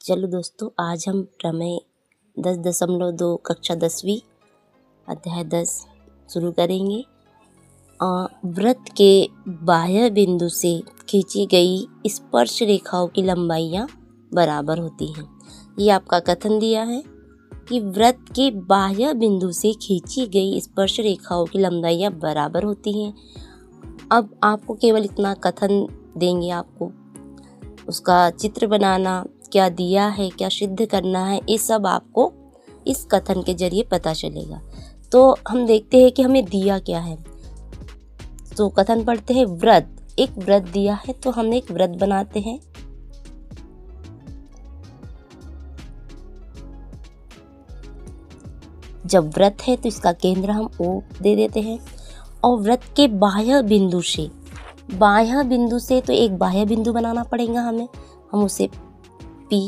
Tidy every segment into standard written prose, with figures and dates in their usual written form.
चलो दोस्तों, आज हम प्रमेय 10.2 कक्षा 10वीं अध्याय 10 शुरू करेंगे। वृत्त के बाह्य बिंदु से खींची गई स्पर्श रेखाओं की लंबाइयाँ बराबर होती हैं। ये आपका कथन दिया है कि वृत्त के बाह्य बिंदु से खींची गई स्पर्श रेखाओं की लंबाइयाँ बराबर होती हैं। अब आपको केवल इतना कथन देंगे, आपको उसका चित्र बनाना, क्या दिया है, क्या सिद्ध करना है, ये सब आपको इस कथन के जरिए पता चलेगा। तो हम देखते हैं कि हमें दिया क्या है। तो कथन पढ़ते हैं, वृत्त, एक वृत्त दिया है तो हम एक वृत्त बनाते हैं। जब वृत्त है तो इसका केंद्र हम O दे देते हैं। और वृत्त के बाह्य बिंदु से तो एक बाह्य बिंदु बनाना पड़ेगा हमें, हम उसे P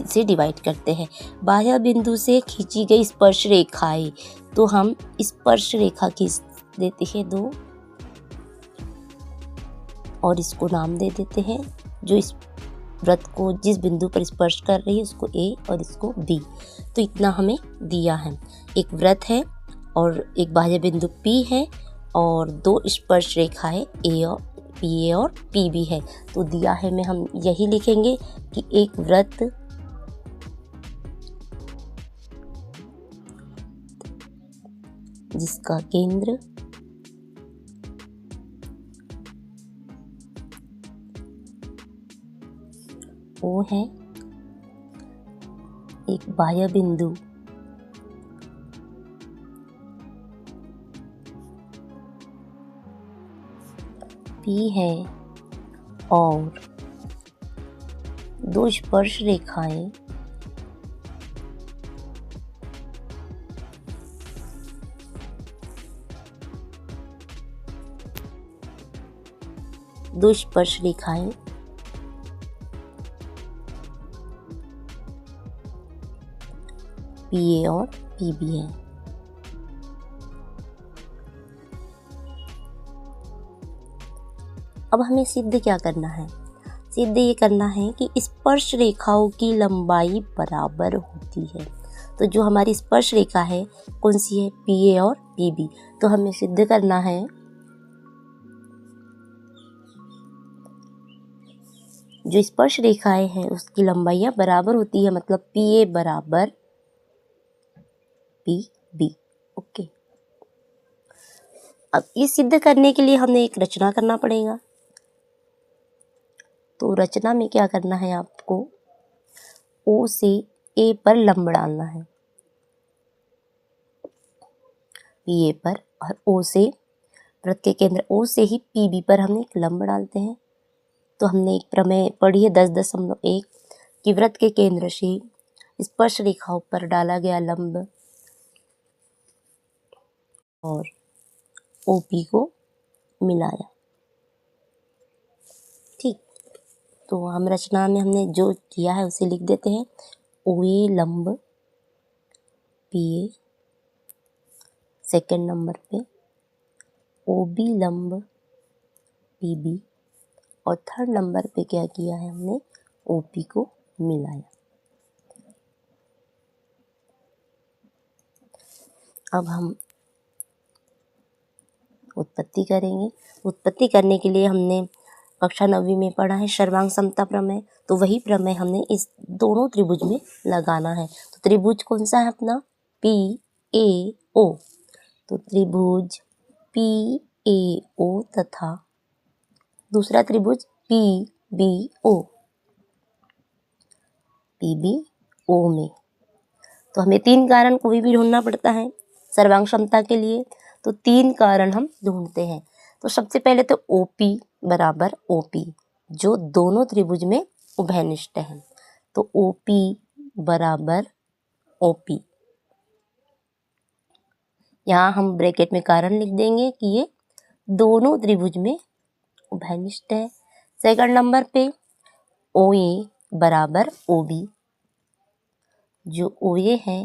से डिवाइड करते हैं। बाह्य बिंदु से खींची गई स्पर्श रेखाएं, तो हम स्पर्श रेखा खींच देते हैं 2 और इसको नाम दे देते हैं। जो इस वृत्त को जिस बिंदु पर स्पर्श कर रही है उसको A और इसको B। तो इतना हमें दिया है। एक वृत्त है और एक बाह्य बिंदु P है और 2 स्पर्श रेखाएं A और PA और PB है। तो दिया है में हम यही लिखेंगे कि एक वृत्त जिसका केंद्र O है, एक बाह्य बिंदु P है और 2 स्पर्श रेखाएं PA और PB है। अब हमें सिद्ध क्या करना है? सिद्ध ये करना है कि स्पर्श रेखाओं की लंबाई बराबर होती है। तो जो हमारी स्पर्श रेखा है कौन सी है? PA और PB। तो हमें सिद्ध करना है जो स्पर्श रेखाएं हैं उसकी लंबाइयाँ बराबर होती है, मतलब PA बराबर PB। ओके। अब ये सिद्ध करने के लिए हमें एक रचना करना पड़ेगा। तो रचना में क्या करना है आपको? O से A पर लंब डालना है, PA पर, और O से वृत्त के केंद्र O से ही PB पर हमने एक लंब डालते हैं। तो हमने एक प्रमेय पढ़ी है 10.1 कि वृत्त के केंद्र से स्पर्श रेखाओं पर डाला गया लंब और OP को मिलाया। ठीक, तो हम रचना में हमने जो किया है उसे लिख देते हैं। OA लंब PA, सेकेंड नंबर पे OB लंब PB, और थर्ड नंबर पे क्या किया है हमने? OP को मिलाया। अब हम उत्पत्ति करेंगे। उत्पत्ति करने के लिए हमने कक्षा 9वीं में पढ़ा है सर्वांग समता प्रमेय। तो वही प्रमेय हमने इस दोनों त्रिभुज में लगाना है। तो त्रिभुज कौन सा है अपना? PAO। तो त्रिभुज PAO तथा दूसरा त्रिभुज PBO में। तो हमें 3 कारण कोई भी ढूंढना पड़ता है सर्वांग क्षमता के लिए। तो 3 कारण हम ढूंढते हैं। तो सबसे पहले तो OP बराबर OP, जो दोनों त्रिभुज में उभयनिष्ठ है। तो OP बराबर OP, यहाँ हम ब्रैकेट में कारण लिख देंगे कि ये दोनों त्रिभुज में उभयनिष्ठ है। सेकंड नंबर पे OA बराबर OB, जो OA है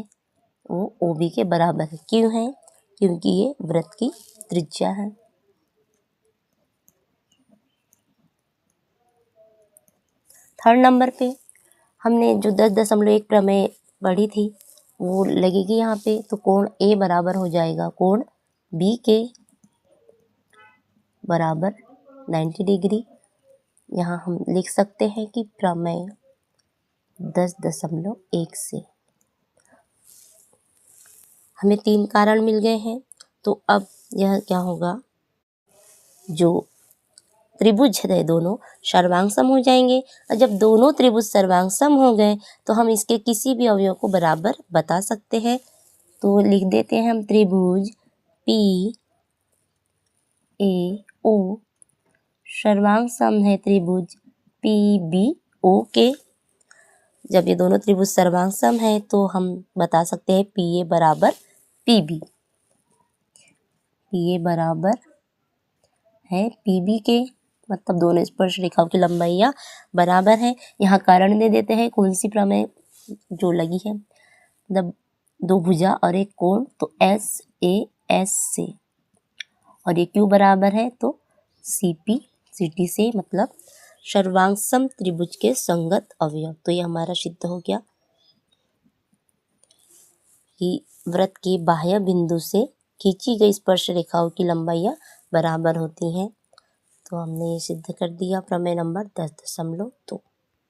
वो OB के बराबर है। क्यों है? क्योंकि ये वृत्त की त्रिज्या है। थर्ड नंबर पे हमने जो 10.1 प्रमेय पढ़ी थी वो लगेगी यहाँ पे, तो कोण ए बराबर हो जाएगा कोण बी के बराबर 90 डिग्री। यहाँ हम लिख सकते हैं कि प्रमेय 10.1 से हमें 3 कारण मिल गए हैं। तो अब यह क्या होगा, जो त्रिभुज है दोनों सर्वांग हो जाएंगे, और जब दोनों त्रिभुज सर्वांग हो गए तो हम इसके किसी भी अवयव को बराबर बता सकते हैं। तो लिख देते हैं हम त्रिभुज पी ए ओ सर्वांग है त्रिभुज पी बी ओ के। जब ये दोनों त्रिभुज सर्वांग है तो हम बता सकते हैं पी ए बराबर पी बी। पी ए बराबर है पी बी के, मतलब दोनों स्पर्श रेखाओं की लंबाइयाँ बराबर है। यहाँ कारण दे देते हैं कौन सी प्रमेय जो लगी है, मतलब 2 भुजा और एक कोण, तो एस ए एस से, और ये क्यों बराबर है, तो सी पी सी टी से, मतलब सर्वांग त्रिभुज के संगत अवयव। तो ये हमारा सिद्ध हो गया कि वृत्त के बाह्य बिंदु से खींची गई स्पर्श रेखाओं की लंबाइयाँ बराबर होती हैं। तो हमने ये सिद्ध कर दिया प्रमेय नंबर 10.2।